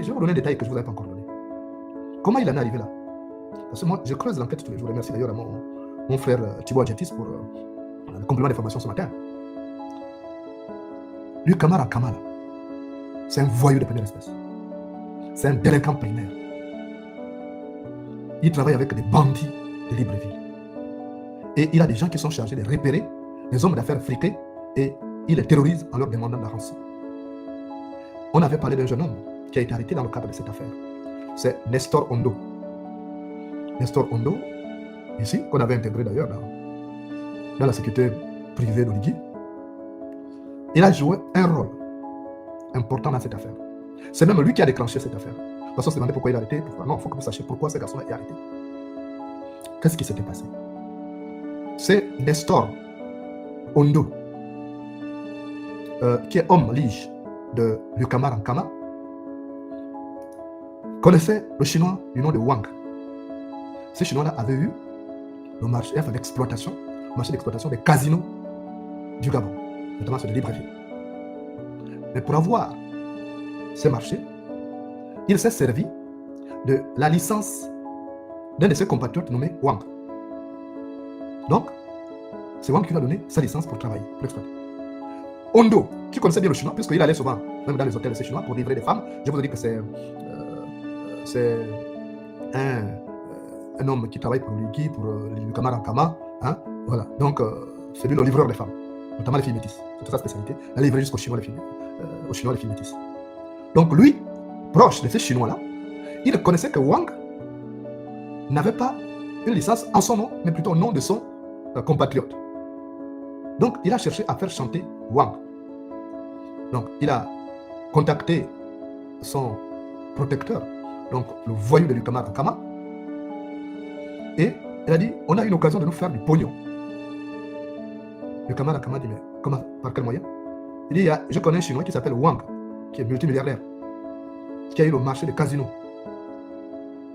Et je vais vous donner un détail que je ne vous avais pas encore donné. Comment il en est arrivé là? Parce que moi, je creuse l'enquête tous les jours. Et merci d'ailleurs à mon frère Thibaut Adjetis pour le complément d'information ce matin. Lui, Kamara Kamala, c'est un voyou de première espèce. C'est un délinquant primaire. Il travaille avec des bandits de Libreville. Et il a des gens qui sont chargés de repérer les hommes d'affaires friqués et il les terrorise en leur demandant de la rançon. On avait parlé d'un jeune homme qui a été arrêté dans le cadre de cette affaire. C'est Nestor Ondo. Nestor Ondo, ici, qu'on avait intégré d'ailleurs dans la sécurité privée d'Oligui. Il a joué un rôle important dans cette affaire. C'est même lui qui a déclenché cette affaire. Parce qu'on se demandait pourquoi il a arrêté. Pourquoi. Non, il faut que vous sachiez pourquoi ce garçon est arrêté. Qu'est-ce qui s'était passé? C'est Nestor Ondo, qui est homme lige de Lucamar Ankama, connaissait le chinois du nom de Wang. Ce chinois-là avait eu le marché d'exploitation, le marché d'exploitation des casinos du Gabon, notamment ceux de Libreville. Mais pour avoir ces marchés, il s'est servi de la licence d'un de ses compatriotes nommé Wang. Donc, c'est Wang qui lui a donné sa licence pour travailler, pour exploiter. Ondo, qui connaissait bien le chinois, puisqu'il allait souvent, même dans les hôtels de ces chinois, pour livrer des femmes, je vous ai dit que c'est un homme qui travaille pour l'Uki, pour le Kamara Kama, hein, voilà. Donc, c'est lui le livreur des femmes, notamment les filles métisses. C'est sa spécialité. Il a livré jusqu'aux Chinois les filles métisses. Donc, lui, proche de ces Chinois-là, il connaissait que Wang n'avait pas une licence en son nom, mais plutôt au nom de son compatriote. Donc, il a cherché à faire chanter Wang. Donc, il a contacté son protecteur, donc le voyou de Lucamar Ankama, et il a dit, on a une occasion de nous faire du pognon. Lucamar Ankama dit, mais comment, par quel moyen? Il dit, je connais un Chinois qui s'appelle Wang, qui est multimilliardaire, qui a eu le marché des casinos.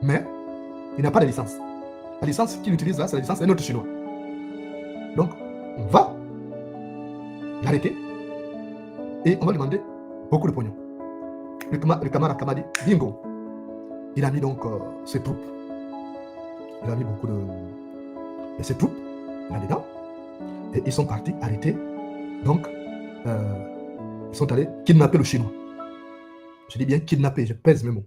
Mais il n'a pas de licence. La licence qu'il utilise là, c'est la licence d'un autre Chinois. Donc, on va l'arrêter et on va lui demander beaucoup de pognon. Le camarade Ankama dit, bingo. Il a mis donc ses troupes. Il a mis beaucoup de ses troupes là-dedans. Et ils sont partis arrêter. Donc, ils sont allés kidnapper le Chinois. Je dis bien kidnapper, je pèse mes mots.